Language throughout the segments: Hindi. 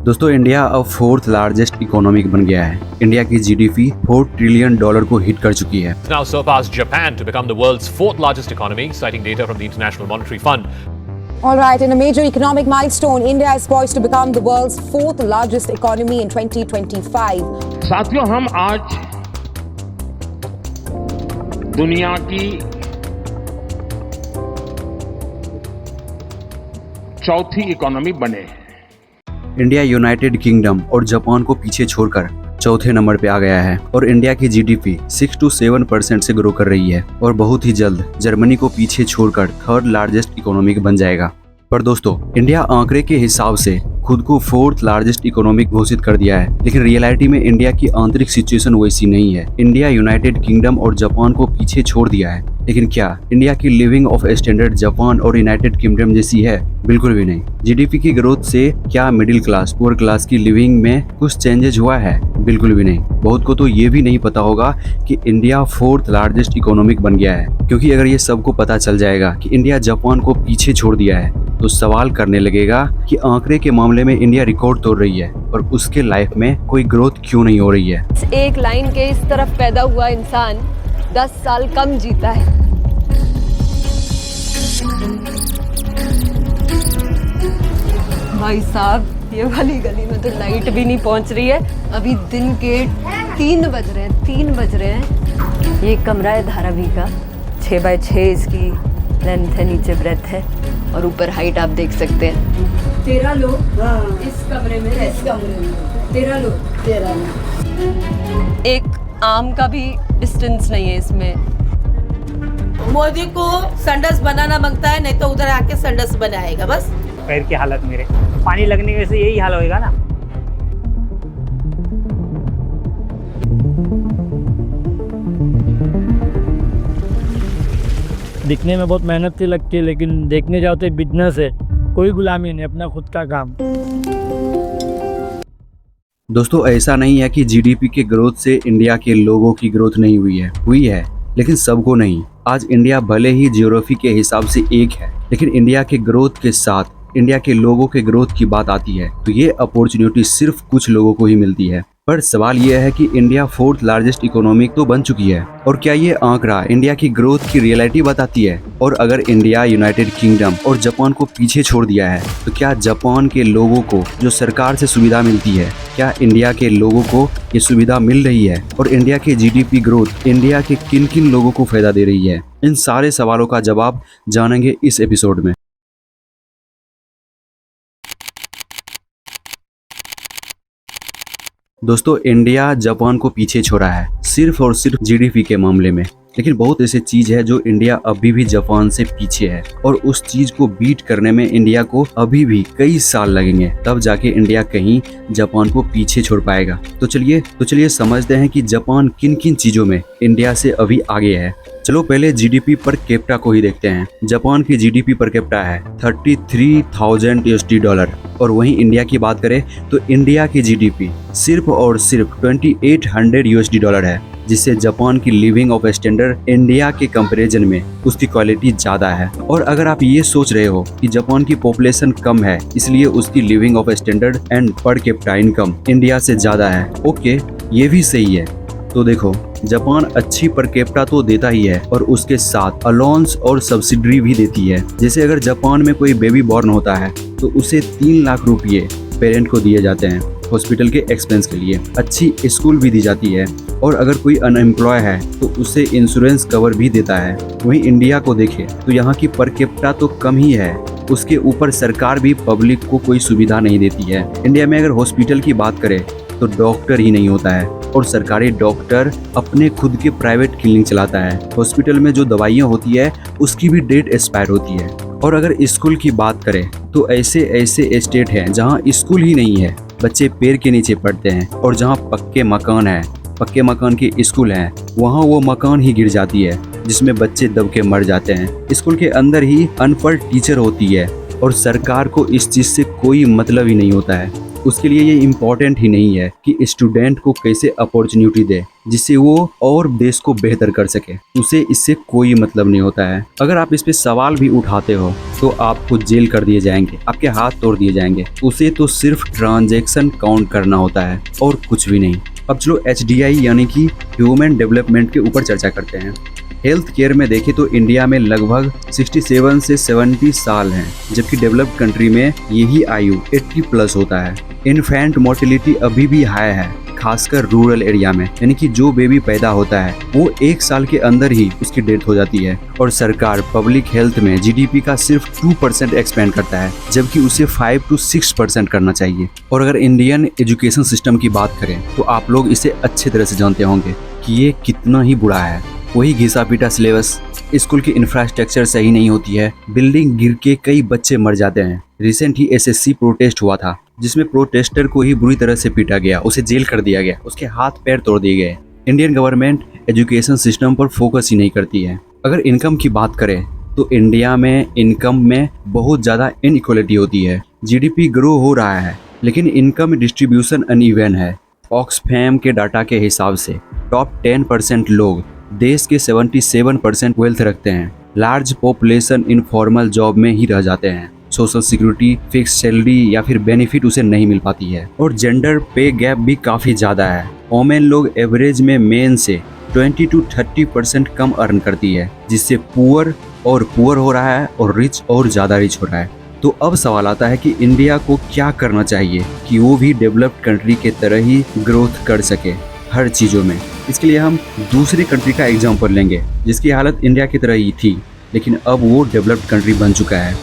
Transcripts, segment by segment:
दोस्तों इंडिया अब फोर्थ लार्जेस्ट इकोनॉमिक बन गया है। इंडिया की जीडीपी $4 ट्रिलियन को हिट कर चुकी है। Now surpassed Japan to become the world's fourth largest economy, citing data from the International Monetary Fund. All right, in a major economic milestone, India is poised to become the world's fourth largest economy in 2025. साथियों, हम आज दुनिया की चौथी इकोनॉमी बने हैं। इंडिया यूनाइटेड किंगडम और जापान को पीछे छोड़कर चौथे नंबर पे आ गया है और इंडिया की जीडीपी 6 to 7% से ग्रो कर रही है और बहुत ही जल्द जर्मनी को पीछे छोड़कर थर्ड लार्जेस्ट इकोनॉमिक बन जाएगा। पर दोस्तों इंडिया आंकड़े के हिसाब से खुद को फोर्थ लार्जेस्ट इकोनॉमिक घोषित कर दिया है, लेकिन रियलिटी में इंडिया की आंतरिक सिचुएशन वैसी नहीं है। इंडिया यूनाइटेड किंगडम और जापान को पीछे छोड़ दिया है, लेकिन क्या इंडिया की लिविंग ऑफ स्टैंडर्ड जापान और यूनाइटेड किंगडम जैसी है? बिल्कुल भी नहीं। जीडीपी की ग्रोथ से क्या मिडिल क्लास पुअर क्लास की लिविंग में कुछ चेंजेस हुआ है? बिल्कुल भी नहीं। बहुत को तो ये भी नहीं पता होगा कि इंडिया फोर्थ लार्जेस्ट इकोनॉमिक बन गया है, क्योंकि अगर ये सबको पता चल जाएगा कि इंडिया जापान को पीछे छोड़ दिया है तो सवाल करने लगेगा कि आंकड़े के मामले में इंडिया रिकॉर्ड तोड़ रही है और उसके लाइफ में कोई ग्रोथ क्यों नहीं हो रही है। एक लाइन के इस तरफ पैदा हुआ इंसान 10 साल कम जीता है। भाई साहब, ये वाली गली में तो लाइट भी नहीं पहुंच रही है। अभी दिन के 3 बज रहे हैं। ये कमरा है धारावी का, 6 by 6 इसकी लेंथ है, नीचे ब्रेथ है और ऊपर हाइट आप देख सकते हैं। 13 लोग इस कमरे में 13 लोग। एक आम का भी डिस्टेंस नहीं है इसमें। मोदी को संडस बनाना मांगता है, नहीं तो उधर आके संडस बनाएगा बस। पैर की हालत मेरे, पानी लगने की वजह से यही हाल होएगा ना। दिखने में बहुत मेहनत सी लगती है, लेकिन देखने जाओ तो बिजनेस है, कोई गुलामी नहीं, अपना खुद का काम। दोस्तों ऐसा नहीं है कि जीडीपी के ग्रोथ से इंडिया के लोगों की ग्रोथ नहीं हुई है, लेकिन सबको नहीं। आज इंडिया भले ही ज्योग्राफी के हिसाब से एक है, लेकिन इंडिया के ग्रोथ के साथ इंडिया के लोगों के ग्रोथ की बात आती है तो ये अपॉर्चुनिटी सिर्फ कुछ लोगों को ही मिलती है। पर सवाल यह है कि इंडिया फोर्थ लार्जेस्ट इकोनॉमिक तो बन चुकी है, और क्या ये आंकड़ा इंडिया की ग्रोथ की रियलिटी बताती है? और अगर इंडिया यूनाइटेड किंगडम और जापान को पीछे छोड़ दिया है तो क्या जापान के लोगों को जो सरकार से सुविधा मिलती है, क्या इंडिया के लोगों को ये सुविधा मिल रही है? और इंडिया के जीडीपी ग्रोथ इंडिया के किन किन लोगों को फायदा दे रही है? इन सारे सवालों का जवाब जानेंगे इस एपिसोड में। दोस्तों इंडिया जापान को पीछे छोड़ा है सिर्फ और सिर्फ जीडीपी के मामले में, लेकिन बहुत ऐसी चीज है जो इंडिया अभी भी जापान से पीछे है और उस चीज को बीट करने में इंडिया को अभी भी कई साल लगेंगे, तब जाके इंडिया कहीं जापान को पीछे छोड़ पाएगा। तो चलिए समझते हैं कि जापान किन किन चीजों में इंडिया से अभी आगे है। चलो पहले जीडीपी पर कैपिटा को ही देखते हैं। जापान की जीडीपी पर कैपिटा है $33,000 और वहीं इंडिया की बात करें तो इंडिया की जीडीपी सिर्फ और सिर्फ $2,800 है, जिससे जापान की लिविंग ऑफ स्टैंडर्ड इंडिया के कंपैरिजन में उसकी क्वालिटी ज्यादा है। और अगर आप ये सोच रहे हो कि जापान की पॉपुलेशन कम है इसलिए उसकी living of standard and per capita income India से ज्यादा है, ओके ये भी सही है। तो देखो जापान अच्छी पर कैपिटा तो देता ही है और उसके साथ अलाउंस और सब्सिडी भी देती है। जैसे अगर जापान में कोई बेबी बॉर्न होता है तो उसे 3 लाख रुपये पेरेंट को दिए जाते हैं हॉस्पिटल के एक्सपेंस के लिए। अच्छी स्कूल भी दी जाती है और अगर कोई अनएम्प्लॉय है तो उसे इंश्योरेंस कवर भी देता है। वहीं इंडिया को देखें तो यहाँ की पर कैपिटा तो कम ही है, उसके ऊपर सरकार भी पब्लिक को कोई सुविधा नहीं देती है। इंडिया में अगर हॉस्पिटल की बात करें तो डॉक्टर ही नहीं होता है और सरकारी डॉक्टर अपने खुद के प्राइवेट क्लिनिक चलाता है। हॉस्पिटल में जो दवाइयाँ होती है उसकी भी डेट एक्सपायर होती है। और अगर स्कूल की बात करें तो ऐसे स्टेट हैं जहाँ स्कूल ही नहीं है, बच्चे पेड़ के नीचे पढ़ते हैं, और जहाँ पक्के मकान के स्कूल हैं वहाँ वो मकान ही गिर जाती है जिसमें बच्चे दब के मर जाते हैं। स्कूल के अंदर ही अनपढ़ टीचर होती है और सरकार को इस चीज से कोई मतलब ही नहीं होता है। उसके लिए ये इम्पोर्टेंट ही नहीं है कि स्टूडेंट को कैसे अपॉर्चुनिटी दे जिससे वो और देश को बेहतर कर सके, उसे इससे कोई मतलब नहीं होता है। अगर आप इस पे सवाल भी उठाते हो तो आपको जेल कर दिए जाएंगे, आपके हाथ तोड़ दिए जाएंगे। उसे तो सिर्फ ट्रांजैक्शन काउंट करना होता है और कुछ भी नहीं। अब चलो HDI यानी कि ह्यूमन डेवलपमेंट के ऊपर चर्चा करते हैं। हेल्थ केयर में देखें तो इंडिया में लगभग 67 से 70 साल हैं, जबकि डेवलप्ड कंट्री में यही आयु 80+ होता है। इन्फेंट मोर्टेलिटी अभी भी हाई है, खासकर रूरल एरिया में, यानी कि जो बेबी पैदा होता है वो 1 साल के अंदर ही उसकी डेथ हो जाती है। और सरकार पब्लिक हेल्थ में GDP का सिर्फ 2% एक्सपेंड करता है, जबकि उसे 5 to 6% करना चाहिए। और अगर इंडियन एजुकेशन सिस्टम की बात करें तो आप लोग इसे अच्छी तरह से जानते होंगे कि ये कितना ही बुरा है। वही घिसा पीटा सिलेबस, स्कूल की इंफ्रास्ट्रक्चर सही नहीं होती है, बिल्डिंग गिर के कई बच्चे मर जाते हैं। रिसेंट ही SSC प्रोटेस्ट हुआ था जिसमें प्रोटेस्टर को ही बुरी तरह से पीटा गया, उसे जेल कर दिया गया, उसके हाथ पैर तोड़ दिए गए। इंडियन गवर्नमेंट एजुकेशन सिस्टम पर फोकस ही नहीं करती है। अगर इनकम की बात करें तो इंडिया में इनकम में बहुत ज़्यादा इनइक्वालिटी होती है। GDP ग्रो हो रहा है लेकिन इनकम डिस्ट्रीब्यूशन अनइवन है। ऑक्सफैम के डाटा के हिसाब से टॉप 10% लोग देश के 77% वेल्थ रखते हैं। लार्ज पॉपुलेशन इनफॉर्मल जॉब में ही रह जाते हैं। सोशल सिक्योरिटी, फिक्स सैलरी या फिर बेनिफिट उसे नहीं मिल पाती है। और जेंडर पे गैप भी काफ़ी ज़्यादा है। वोमेन लोग एवरेज में मेन से 20 to 30% कम अर्न करती है, जिससे पुअर हो रहा है और रिच और ज़्यादा रिच हो रहा है। तो अब सवाल आता है कि इंडिया को क्या करना चाहिए कि वो भी डेवलप्ड कंट्री के तरह ही ग्रोथ कर सके हर चीज़ों में। इसके लिए हम दूसरी कंट्री का एग्जाम्पल लेंगे जिसकी हालत इंडिया की तरह ही थी, लेकिन अब वो डेवलप्ड कंट्री बन चुका है।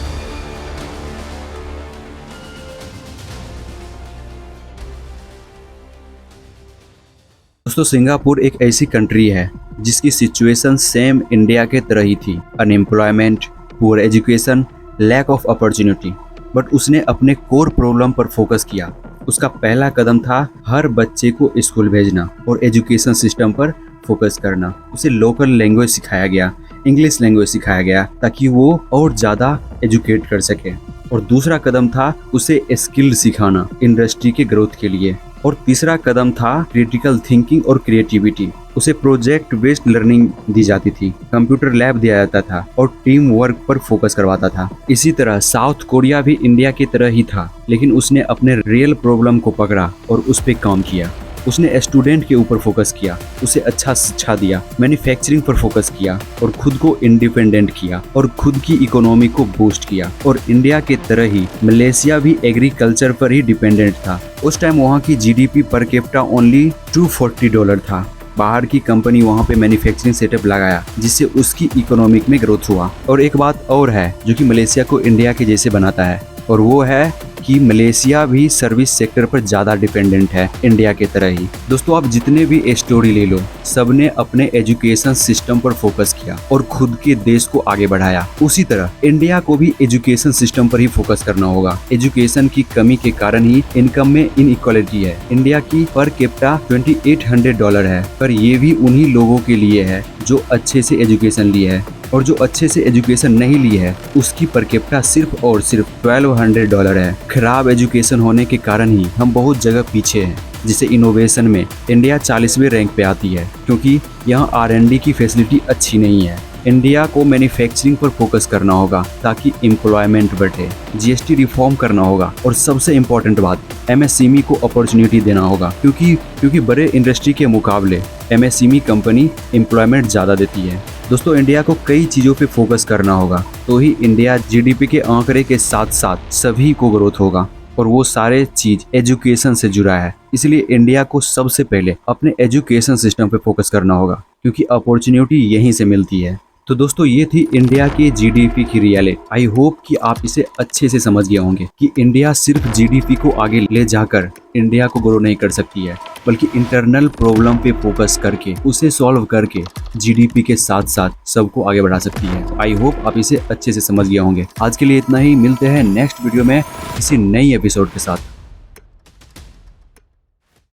दोस्तों, सिंगापुर एक ऐसी कंट्री है जिसकी सिचुएशन सेम इंडिया के तरह ही थी। Unemployment, poor education, lack of opportunity. But उसने अपने कोर प्रॉब्लम पर फोकस किया। उसका पहला कदम था हर बच्चे को स्कूल भेजना और एजुकेशन सिस्टम पर फोकस करना। उसे लोकल लैंग्वेज सिखाया गया, इंग्लिश लैंग्वेज सिखाया गया ताकि वो और ज़्यादा एजुकेट कर सके। और दूसरा कदम था उसे स्किल सिखाना इंडस्ट्री के ग्रोथ के लिए। और तीसरा कदम था क्रिटिकल थिंकिंग और क्रिएटिविटी। उसे प्रोजेक्ट बेस्ड लर्निंग दी जाती थी, कंप्यूटर लैब दिया जाता था और टीम वर्क पर फोकस करवाता था। इसी तरह साउथ कोरिया भी इंडिया की तरह ही था, लेकिन उसने अपने रियल प्रॉब्लम को पकड़ा और उस पर काम किया। उसने स्टूडेंट के ऊपर फोकस किया, उसे अच्छा शिक्षा दिया, मैन्युफैक्चरिंग पर फोकस किया और खुद को इंडिपेंडेंट किया और खुद की इकोनॉमी को बूस्ट किया। और इंडिया के तरह ही मलेशिया भी एग्रीकल्चर पर ही डिपेंडेंट था। उस टाइम वहाँ की GDP पर कैपिटा ओनली $240 था। बाहर की कंपनी वहाँ पे मैन्युफैक्चरिंग सेटअप लगाया जिससे उसकी इकोनॉमिक में ग्रोथ हुआ। और एक बात और है जो कि मलेशिया को इंडिया के जैसे बनाता है, और वो है कि मलेशिया भी सर्विस सेक्टर पर ज़्यादा डिपेंडेंट है इंडिया के तरह ही। दोस्तों, आप जितने भी स्टोरी ले लो, सबने अपने एजुकेशन सिस्टम पर फोकस किया और खुद के देश को आगे बढ़ाया। उसी तरह इंडिया को भी एजुकेशन सिस्टम पर ही फोकस करना होगा। एजुकेशन की कमी के कारण ही इनकम में इनइक्वालिटी है। इंडिया की पर कैपिटा $2800 है, पर ये भी उन्हीं लोगों के लिए है जो अच्छे से एजुकेशन लिए है, और जो अच्छे से एजुकेशन नहीं ली है उसकी पर कैपिटा सिर्फ और सिर्फ $1200 है। खराब एजुकेशन होने के कारण ही हम बहुत जगह पीछे हैं। जिसे इनोवेशन में इंडिया 40वें रैंक पे आती है, क्योंकि यहाँ R&D की फैसिलिटी अच्छी नहीं है। इंडिया को मैन्युफैक्चरिंग पर फोकस करना होगा ताकि एम्प्लॉयमेंट बढ़े, GST रिफॉर्म करना होगा, और सबसे इम्पोर्टेंट बात MSME को अपॉर्चुनिटी देना होगा, क्योंकि बड़े इंडस्ट्री के मुकाबले MSME कंपनी एम्प्लॉयमेंट ज़्यादा देती है। दोस्तों, इंडिया को कई चीज़ों पे फोकस करना होगा, तो ही इंडिया GDP के आंकड़े के साथ साथ सभी को ग्रोथ होगा, और वो सारे चीज़ एजुकेशन से जुड़ा है। इसलिए इंडिया को सबसे पहले अपने एजुकेशन सिस्टम पे फोकस करना होगा, क्योंकि अपॉर्चुनिटी यहीं से मिलती है। तो दोस्तों, ये थी इंडिया की GDP की रियलिटी। आई होप कि आप इसे अच्छे से समझ गए होंगे कि इंडिया सिर्फ GDP को आगे ले जाकर इंडिया को ग्रो नहीं कर सकती है, बल्कि इंटरनल प्रॉब्लम पे फोकस करके उसे सॉल्व करके GDP के साथ साथ सबको आगे बढ़ा सकती है। आई होप आप इसे अच्छे से समझ गए होंगे। आज के लिए इतना ही, मिलते हैं नेक्स्ट वीडियो में किसी नई एपिसोड के साथ।